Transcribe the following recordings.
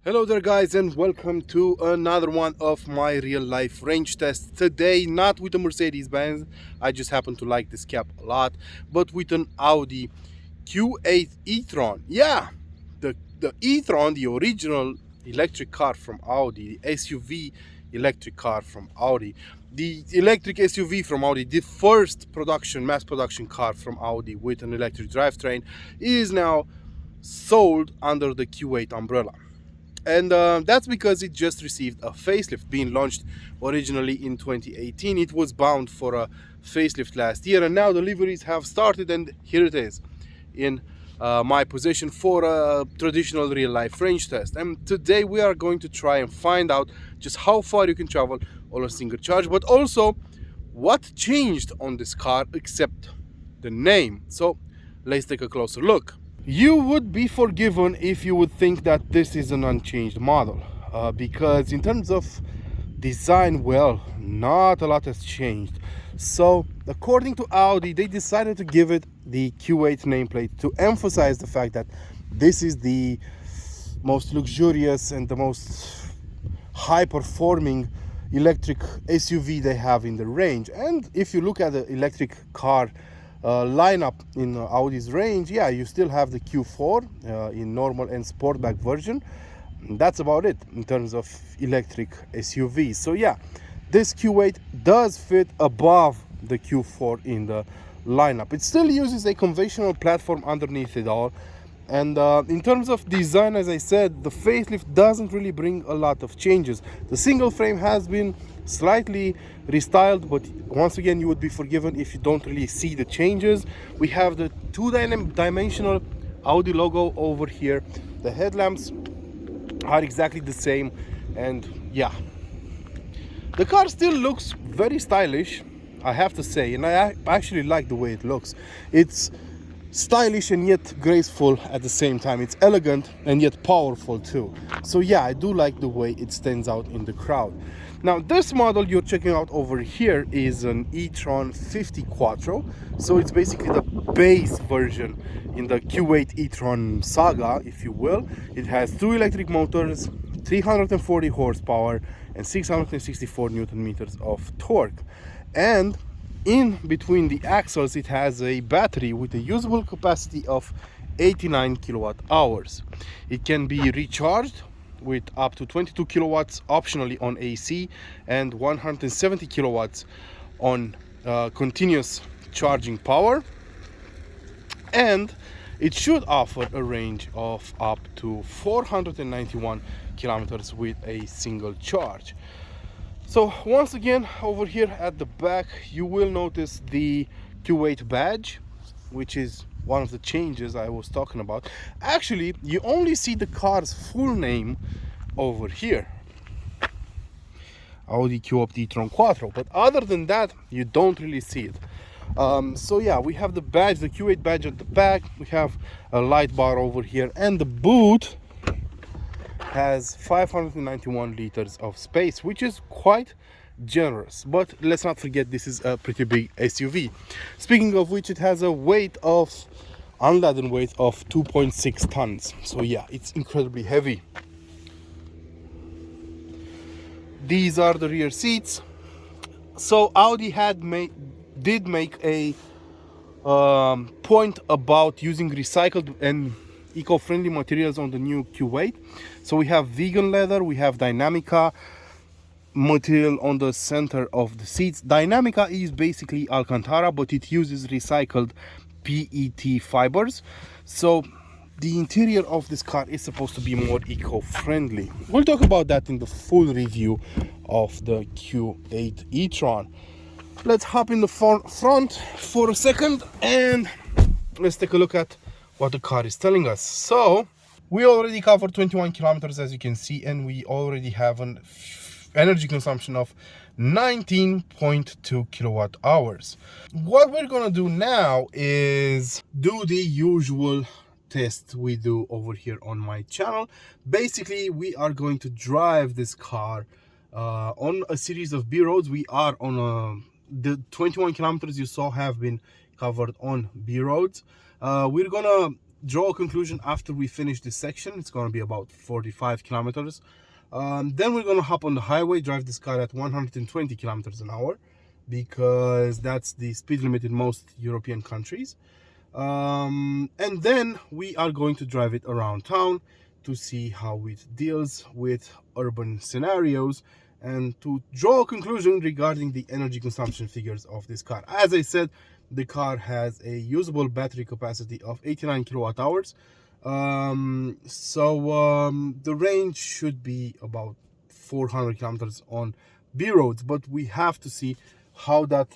Hello there guys, and welcome to another one of my real life range tests. Today not with a Mercedes-Benz, I just happen to like this cab a lot, but with an Audi Q8 e-Tron. Yeah, the e-Tron, the original electric car from Audi, the SUV electric car from Audi, the electric SUV from Audi, the first mass production car from Audi with an electric drivetrain, is now sold under the Q8 umbrella. And that's because it just received a facelift, being launched originally in 2018. It was bound for a facelift last year, and now deliveries have started, and here it is in my possession for a traditional real life range test. And today we are going to try and find out just how far you can travel on a single charge, but also what changed on this car except the name. So let's take a closer look. You would be forgiven if you would think that this is an unchanged model, because in terms of design, well, not a lot has changed. So according to Audi, they decided to give it the Q8 nameplate to emphasize the fact that this is the most luxurious and the most high performing electric SUV they have in the range. And if you look at the electric car lineup in Audi's range, yeah, you still have the Q4 in normal and sportback version. That's about it in terms of electric SUVs. So yeah, this Q8 does fit above the Q4 in the lineup. It still uses a conventional platform underneath it all. And in terms of design, as I said, the facelift doesn't really bring a lot of changes. The single frame has been slightly restyled, but once again, you would be forgiven if you don't really see the changes. We have the two-dimensional Audi logo over here. The headlamps are exactly the same, and yeah, the car still looks very stylish, I have to say, and I actually like the way it looks. It's stylish and yet graceful at the same time. It's elegant and yet powerful too. So yeah, I do like the way it stands out in the crowd. Now this model you're checking out over here is an e-Tron 50 Quattro. So it's basically the base version in the Q8 e-Tron saga, if you will. It has two electric motors, 340 horsepower and 664 newton meters of torque. And in between the axles, it has a battery with a usable capacity of 89 kilowatt hours. It can be recharged with up to 22 kilowatts optionally on AC and 170 kilowatts on continuous charging power. And it should offer a range of up to 491 kilometers with a single charge. So once again, over here at the back, you will notice the Q8 badge, which is one of the changes I was talking about. Actually, you only see the car's full name over here, Audi Q8 e-Tron Quattro, but other than that, you don't really see it. So yeah, we have the badge, the Q8 badge at the back. We have a light bar over here, and the boot has 591 liters of space, which is quite generous. But let's not forget, this is a pretty big SUV. Speaking of which, it has a unladen weight of 2.6 tons. So yeah, it's incredibly heavy. These are the rear seats. So Audi did make a point about using recycled and eco-friendly materials on the new Q8. So we have vegan leather, we have Dynamica material on the center of the seats. Dynamica is basically Alcantara, but it uses recycled PET fibers. So the interior of this car is supposed to be more eco-friendly. We'll talk about that in the full review of the Q8 e-Tron. Let's hop in the front for a second and let's take a look at what the car is telling us. So we already covered 21 kilometers, as you can see, and we already have an energy consumption of 19.2 kilowatt hours. What we're gonna do now is do the usual test we do over here on my channel. Basically, we are going to drive this car on a series of B roads. We are on the 21 kilometers you saw have been covered on B roads. We're gonna draw a conclusion after we finish this section. It's going to be about 45 kilometers. Then we're going to hop on the highway, drive this car at 120 kilometers an hour, because that's the speed limit in most European countries. And then we are going to drive it around town to see how it deals with urban scenarios and to draw a conclusion regarding the energy consumption figures of this car. As I said, the car has a usable battery capacity of 89 kilowatt hours. The range should be about 400 kilometers on B roads, but we have to see how that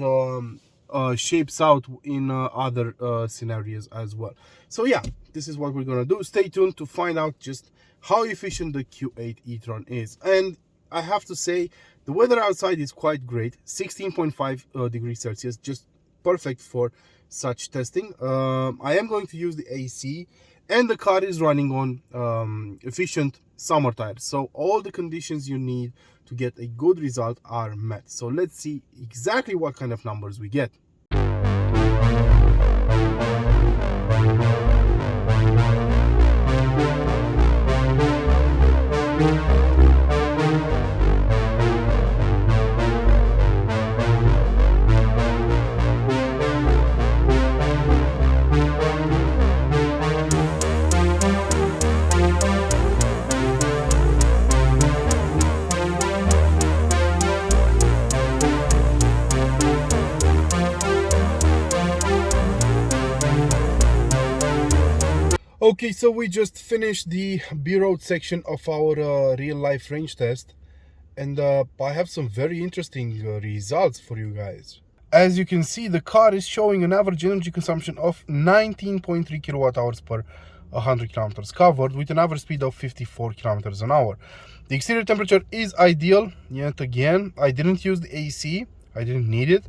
shapes out in other scenarios as well. So yeah, this is what we're gonna do. Stay tuned to find out just how efficient the Q8 e-Tron is. And I have to say, the weather outside is quite great. 16.5 degrees Celsius, just perfect for such testing. I am going to use the AC, and the car is running on efficient summer tires, so all the conditions you need to get a good result are met. So let's see exactly what kind of numbers we get. Okay, so we just finished the B-road section of our real-life range test, and I have some very interesting results for you guys. As you can see, the car is showing an average energy consumption of 19.3 kilowatt hours per 100 kilometers covered, with an average speed of 54 kilometers an hour. The exterior temperature is ideal. Yet again, I didn't use the AC, I didn't need it,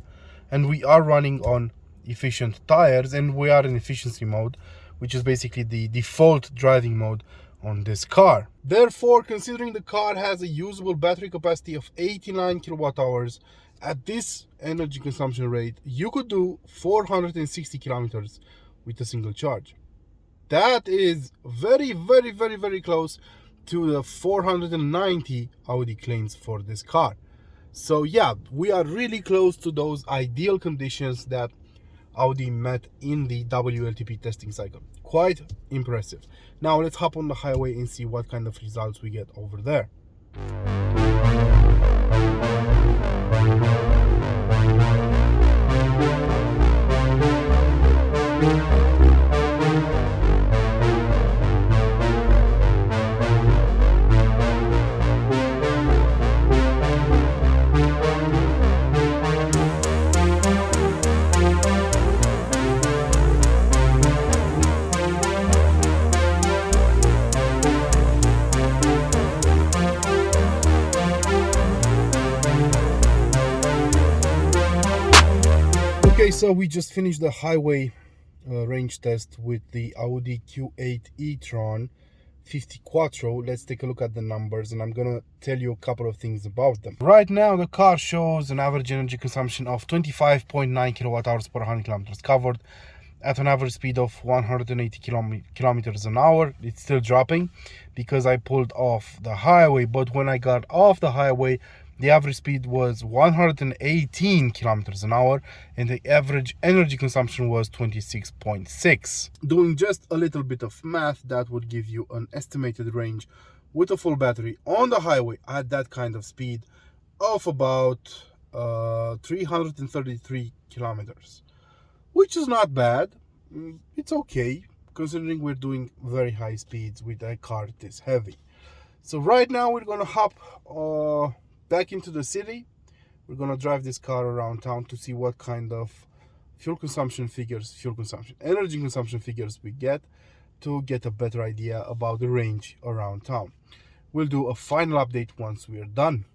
and we are running on efficient tires, and we are in efficiency mode, which is basically the default driving mode on this car. Therefore, considering the car has a usable battery capacity of 89 kilowatt hours, at this energy consumption rate, you could do 460 kilometers with a single charge. That is very, very, very, very close to the 490 Audi claims for this car. So yeah, we are really close to those ideal conditions that Audi met in the WLTP testing cycle. Quite impressive. Now let's hop on the highway and see what kind of results we get over there. Okay, so we just finished the highway range test with the Audi Q8 e-Tron 50 Quattro. Let's take a look at the numbers, and I'm gonna tell you a couple of things about them. Right now, the car shows an average energy consumption of 25.9 kilowatt hours per 100 kilometers covered at an average speed of 180 kilometers an hour. It's still dropping because I pulled off the highway, but when I got off the highway, the average speed was 118 kilometers an hour, and the average energy consumption was 26.6. Doing just a little bit of math, that would give you an estimated range with a full battery on the highway at that kind of speed of about 333 kilometers, which is not bad. It's okay, considering we're doing very high speeds with a car this heavy. So right now we're gonna hop back into the city. We're gonna drive this car around town to see what kind of energy consumption figures we get, to get a better idea about the range around town. We'll do a final update once we are done.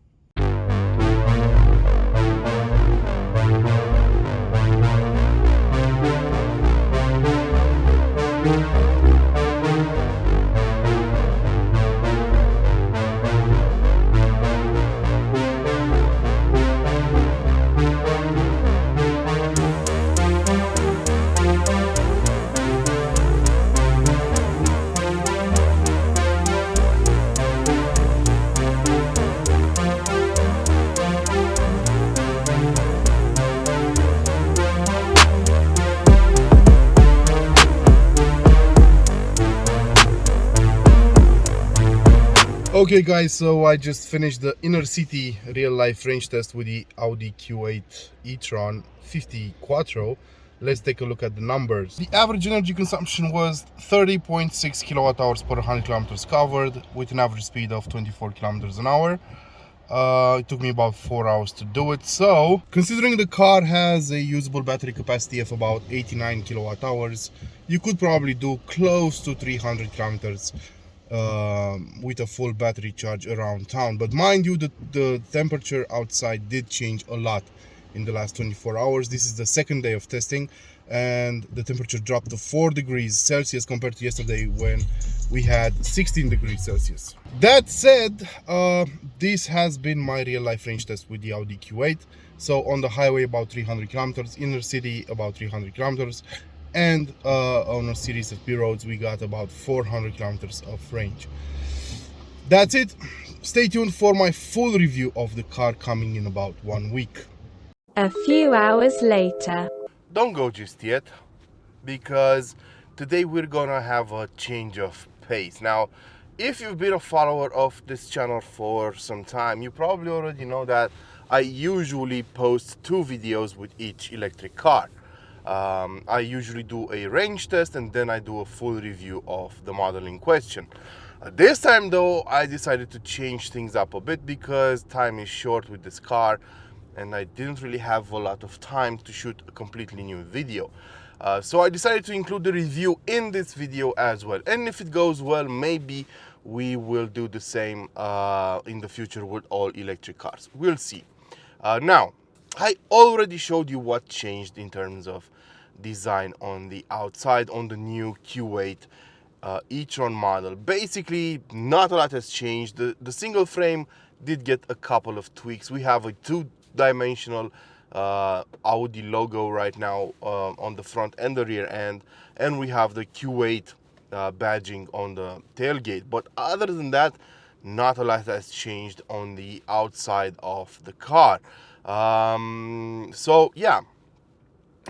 Okay guys, so I just finished the inner city real life range test with the Audi Q8 e-Tron 50 Quattro. Let's take a look at the numbers. The average energy consumption was 30.6 kilowatt hours per 100 kilometers covered with an average speed of 24 kilometers an hour. It took me about 4 hours to do it. So considering the car has a usable battery capacity of about 89 kilowatt hours, you could probably do close to 300 kilometers with a full battery charge around town. But mind you, the temperature outside did change a lot in the last 24 hours. This is the second day of testing, and the temperature dropped to 4 degrees Celsius compared to yesterday when we had 16 degrees Celsius. That said, this has been my real life range test with the Audi Q8. So on the highway about 300 kilometers, inner city about 300 kilometers, and on a series of B roads we got about 400 kilometers of range. That's it. Stay tuned for my full review of the car coming in about 1 week. A few hours later. Don't go just yet, because today we're gonna have a change of pace. Now, if you've been a follower of this channel for some time, you probably already know that I usually post 2 videos with each electric car. I usually do a range test and then I do a full review of the model in question. This time though, I decided to change things up a bit because time is short with this car and I didn't really have a lot of time to shoot a completely new video. So I decided to include the review in this video as well. And if it goes well, maybe we will do the same in the future with all electric cars. We'll see. Now, I already showed you what changed in terms of design on the outside on the new Q8 e-Tron model. Basically, not a lot has changed. The single frame did get a couple of tweaks. We have a 2-dimensional Audi logo right now on the front and the rear end, and we have the Q8 badging on the tailgate. But other than that, not a lot has changed on the outside of the car. So yeah,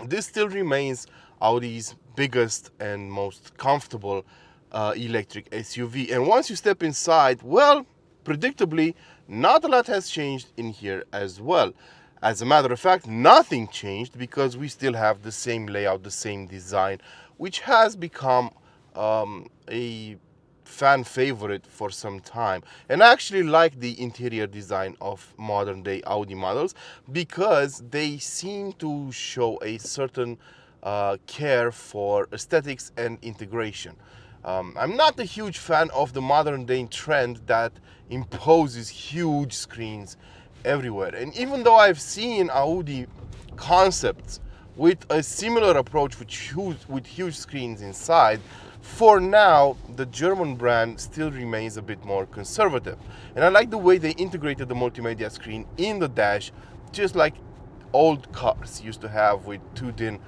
this still remains Audi's biggest and most comfortable electric SUV. And once you step inside, well, predictably, not a lot has changed in here as well. As a matter of fact, nothing changed because we still have the same layout, the same design, which has become a fan favorite for some time. And I actually like the interior design of modern day Audi models because they seem to show a certain care for aesthetics and integration. I'm not a huge fan of the modern day trend that imposes huge screens everywhere. And even though I've seen Audi concepts with a similar approach with huge screens inside, for now, the German brand still remains a bit more conservative. And I like the way they integrated the multimedia screen in the dash, just like old cars used to have with 2-din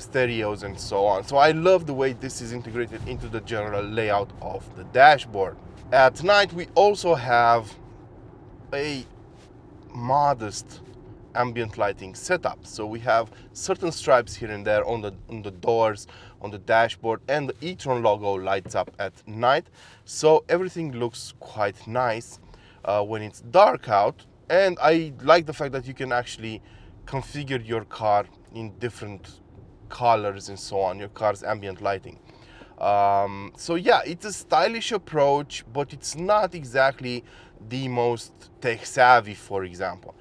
stereos and so on. So I love the way this is integrated into the general layout of the dashboard. At night, we also have a modest ambient lighting setup. So we have certain stripes here and there on the doors, on the dashboard, and the e-Tron logo lights up at night. So everything looks quite nice when it's dark out. And I like the fact that you can actually configure your car in different colors and so on, your car's ambient lighting. So yeah, it's a stylish approach, but it's not exactly the most tech savvy, for example.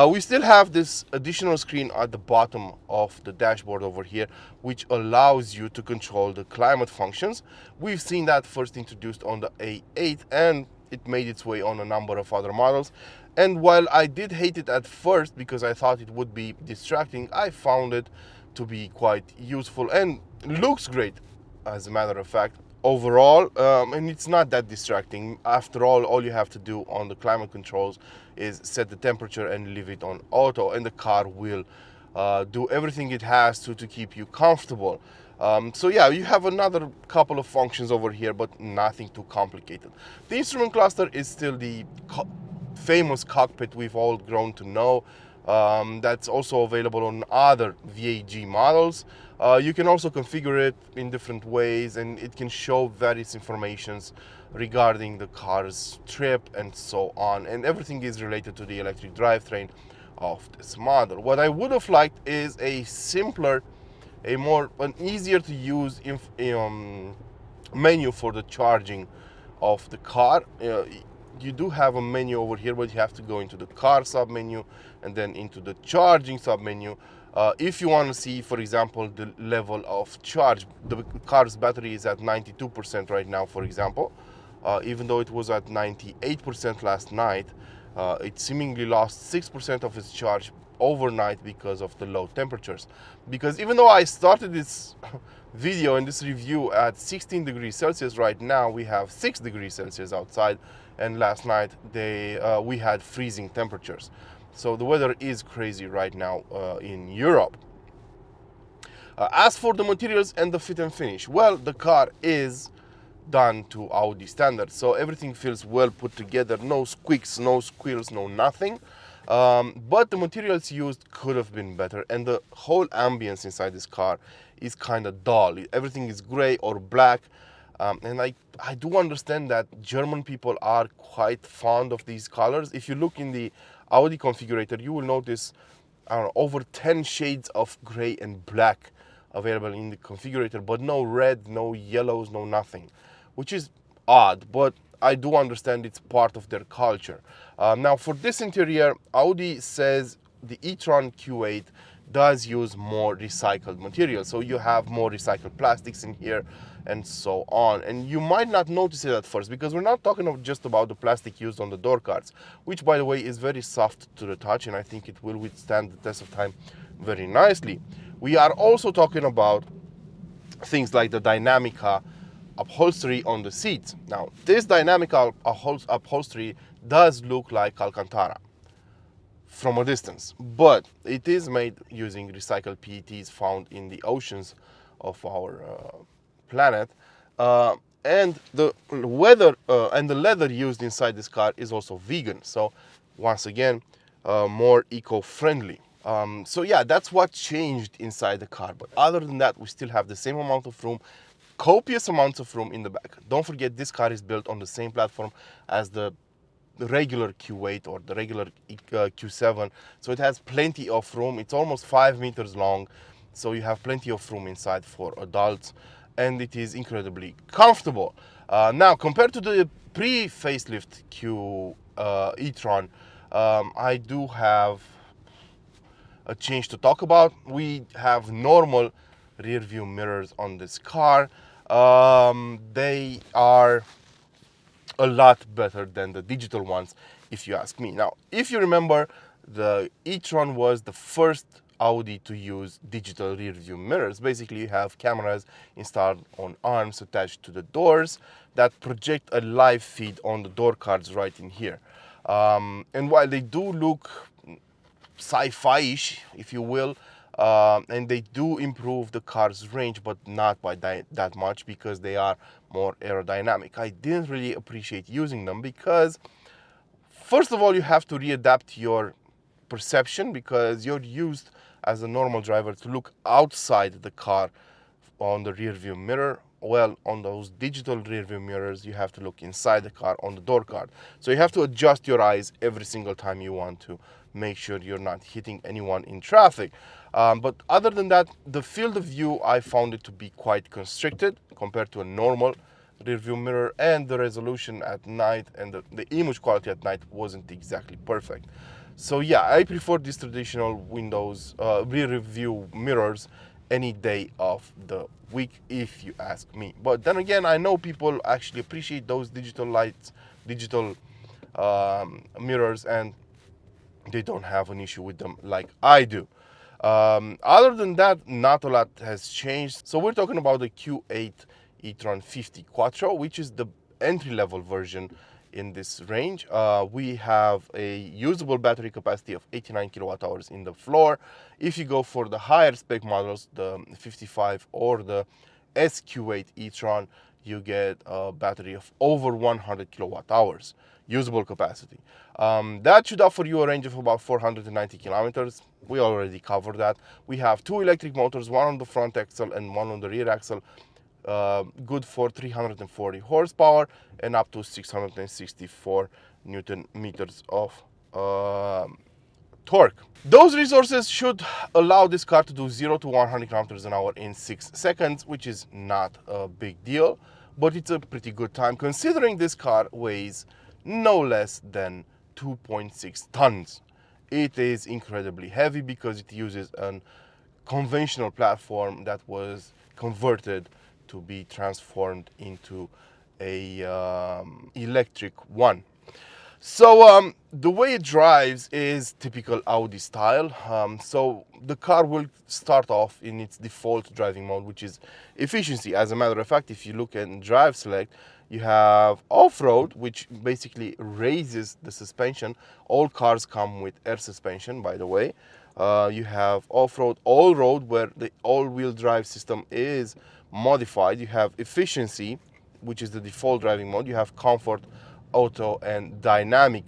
We still have this additional screen at the bottom of the dashboard over here, which allows you to control the climate functions. We've seen that first introduced on the A8, and it made its way on a number of other models. And while I did hate it at first because I thought it would be distracting, I found it to be quite useful and looks great, as a matter of fact, overall. And it's not that distracting. After all you have to do on the climate controls is set the temperature and leave it on auto, and the car will do everything it has to keep you comfortable. So yeah, you have another couple of functions over here, but nothing too complicated. The instrument cluster is still the famous cockpit we've all grown to know. That's also available on other VAG models. You can also configure it in different ways, and it can show various informations regarding the car's trip and so on, and everything is related to the electric drivetrain of this model. What I would have liked is a simpler, an easier to use menu for the charging of the car. You do have a menu over here, but you have to go into the car sub menu and then into the charging sub menu. If you want to see, for example, the level of charge, the car's battery is at 92% right now, for example. Even though it was at 98% last night, it seemingly lost 6% of its charge overnight because of the low temperatures. Because even though I started this video and this review at 16 degrees Celsius, right now we have 6 degrees Celsius outside, and last night we had freezing temperatures. So the weather is crazy right now in Europe. As for the materials and the fit and finish, well, the car is done to Audi standards, so everything feels well put together. No squeaks, no squeals, no nothing. But the materials used could have been better, and the whole ambience inside this car is kind of dull. Everything is gray or black, and I do understand that German people are quite fond of these colors. If you look in the Audi configurator, you will notice, I don't know, over 10 shades of gray and black available in the configurator, but no red, no yellows, no nothing, which is odd, but I do understand it's part of their culture. Now for this interior, Audi says the e-Tron Q8 does use more recycled material, so you have more recycled plastics in here and so on. And you might not notice it at first, because we're not talking just about the plastic used on the door cards, which by the way is very soft to the touch, and I think it will withstand the test of time very nicely. We are also talking about things like the Dynamica upholstery on the seats. Now this Dynamica upholstery does look like Alcantara from a distance, but it is made using recycled PETs found in the oceans of our planet, and the leather used inside this car is also vegan, so once again more eco-friendly. So yeah, that's what changed inside the car, but other than that, we still have the same amount of room, copious amounts of room in the back. Don't forget, this car is built on the same platform as the regular Q8 or the regular Q7, so it has plenty of room. It's almost 5 meters long, so you have plenty of room inside for adults, and it is incredibly comfortable. Now, compared to the pre-facelift e-Tron, I do have a change to talk about. We have normal rear view mirrors on this car. They are a lot better than the digital ones, if you ask me. Now, if you remember, the e-Tron was the first Audi to use digital rear view mirrors. Basically, you have cameras installed on arms attached to the doors that project a live feed on the door cards right in here. And while they do look sci-fi-ish, if you will, and they do improve the car's range, but not by that much, because they are more aerodynamic. I didn't really appreciate using them because, first of all, you have to readapt your perception, because you're used as a normal driver to look outside the car on the rear view mirror. Well, on those digital rear view mirrors, you have to look inside the car on the door card. So you have to adjust your eyes every single time you want to make sure you're not hitting anyone in traffic. But other than that, the field of view, I found it to be quite constricted compared to a normal rear view mirror, and the resolution at night and the image quality at night wasn't exactly perfect. So yeah, I prefer these traditional windows rear view mirrors any day of the week, if you ask me. But then again, I know people actually appreciate those digital lights, digital mirrors, and they don't have an issue with them like I do. Other than that, not a lot has changed. So we're talking about the Q8 e-Tron 50 Quattro, which is the entry-level version in this range. We have a usable battery capacity of 89 kilowatt hours in the floor. If you go for the higher spec models, the 55 or the SQ8 e-Tron, you get a battery of over 100 kilowatt hours usable capacity. That should offer you a range of about 490 kilometers. We already covered that. We have two electric motors, one on the front axle and one on the rear axle, good for 340 horsepower and up to 664 Newton meters of torque. Those resources should allow this car to do 0 to 100 kilometers an hour in 6 seconds, which is not a big deal, but it's a pretty good time considering this car weighs no less than 2.6 tons. It is incredibly heavy because it uses a conventional platform that was converted to be transformed into a electric one. So the way it drives is typical Audi style. So the car will start off in its default driving mode, which is efficiency. As a matter of fact, if you look at drive select, you have off-road, which basically raises the suspension. All cars come with air suspension, by the way. You have off-road, all-road, where the all-wheel drive system is modified. You have efficiency, which is the default driving mode. You have comfort, auto, and dynamic.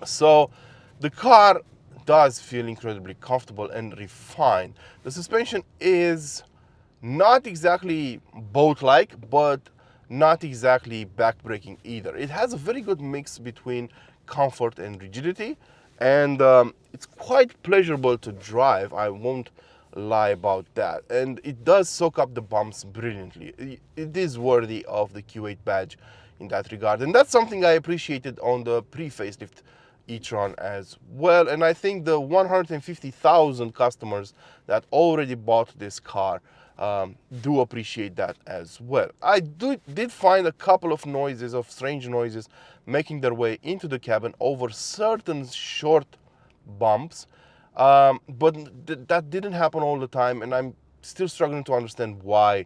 So the car does feel incredibly comfortable and refined. The suspension is not exactly boat-like, but not exactly backbreaking either. It has a very good mix between comfort and rigidity, and it's quite pleasurable to drive. I won't lie about that. And it does soak up the bumps brilliantly. It is worthy of the Q8 badge in that regard, and that's something I appreciated on the pre-facelift e-Tron as well. And I think the 150,000 customers that already bought this car do appreciate that as well. I did find a couple of strange noises making their way into the cabin over certain short bumps, but that didn't happen all the time, and I'm still struggling to understand why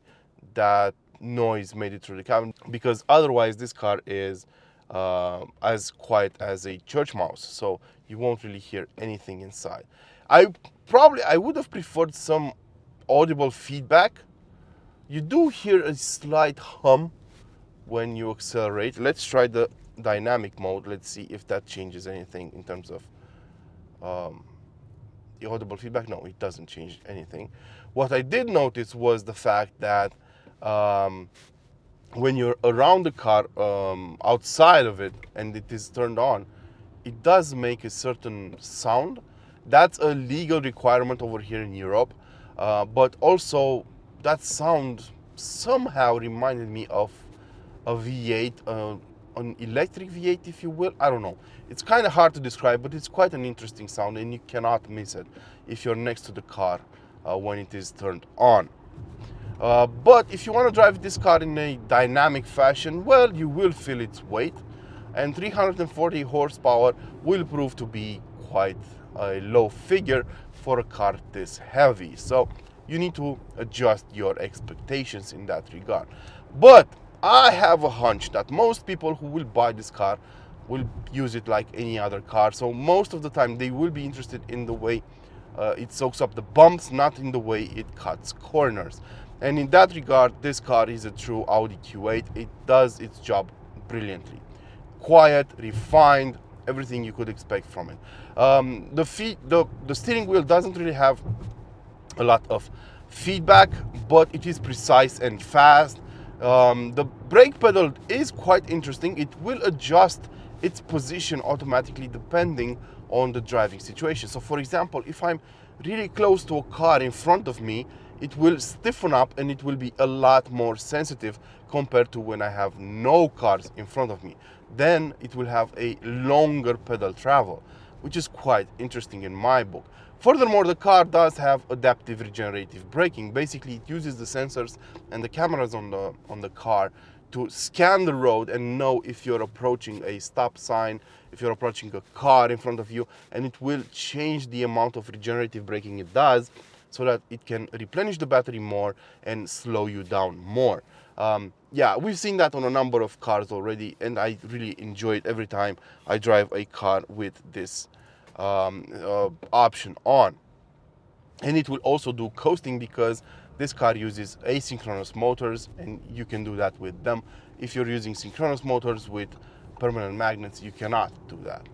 that noise made it through the cabin, because otherwise this car is as quiet as a church mouse, so you won't really hear anything inside. I would have preferred some audible feedback. You do hear a slight hum when you accelerate. Let's try the dynamic mode. Let's see if that changes anything in terms of the audible feedback. No, it doesn't change anything. What I did notice was the fact that when you're around the car, outside of it, and it is turned on, it does make a certain sound. That's a legal requirement over here in Europe, but also that sound somehow reminded me of a V8, an electric V8, if you will. I don't know. It's kind of hard to describe, but it's quite an interesting sound, and you cannot miss it if you're next to the car when it is turned on. But if you want to drive this car in a dynamic fashion, well, you will feel its weight, and 340 horsepower will prove to be quite a low figure for a car this heavy. So you need to adjust your expectations in that regard. But I have a hunch that most people who will buy this car will use it like any other car. So most of the time they will be interested in the way it soaks up the bumps, not in the way it cuts corners. And in that regard, this car is a true Audi Q8. It does its job brilliantly. Quiet, refined, everything you could expect from it. The steering wheel doesn't really have a lot of feedback, but it is precise and fast. The brake pedal is quite interesting. It will adjust its position automatically depending on the driving situation. So for example, if I'm really close to a car in front of me, it will stiffen up and it will be a lot more sensitive compared to when I have no cars in front of me. Then it will have a longer pedal travel, which is quite interesting in my book. Furthermore, the car does have adaptive regenerative braking. Basically, it uses the sensors and the cameras on the car to scan the road and know if you're approaching a stop sign, if you're approaching a car in front of you, and it will change the amount of regenerative braking it does so that it can replenish the battery more and slow you down more. Yeah, we've seen that on a number of cars already, and I really enjoy it every time I drive a car with this option on. And it will also do coasting because this car uses asynchronous motors, and you can do that with them. If you're using synchronous motors with permanent magnets, you cannot do that.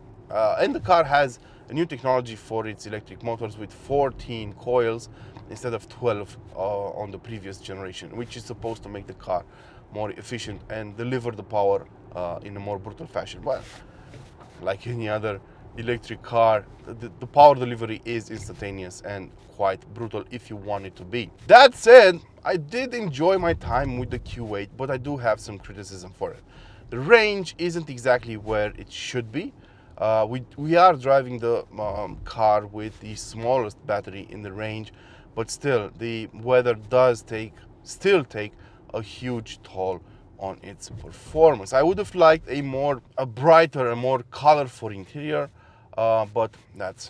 And the car has a new technology for its electric motors with 14 coils instead of 12 on the previous generation, which is supposed to make the car more efficient and deliver the power in a more brutal fashion. Well, like any other electric car, the power delivery is instantaneous and quite brutal if you want it to be. That said, I did enjoy my time with the Q8, but I do have some criticism for it. The range isn't exactly where it should be. We are driving the car with the smallest battery in the range, but still the weather does still take a huge toll on its performance. I would have liked a brighter, a more colorful interior, but that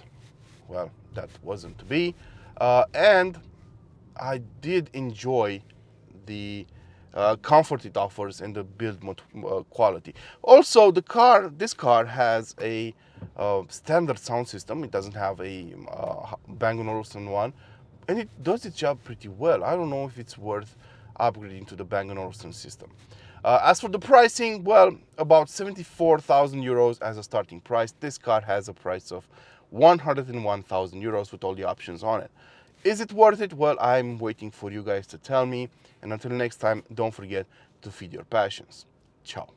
wasn't to be. And I did enjoy the comfort it offers and the build quality. Also, this car has a standard sound system. It doesn't have a Bang & Olufsen one, and it does its job pretty well. I don't know if it's worth upgrading to the Bang & Olufsen system. As for the pricing, well, about 74,000 euros as a starting price. This car has a price of 101,000 euros with all the options on it. Is it worth it? Well, I'm waiting for you guys to tell me. And until next time, don't forget to feed your passions. Ciao.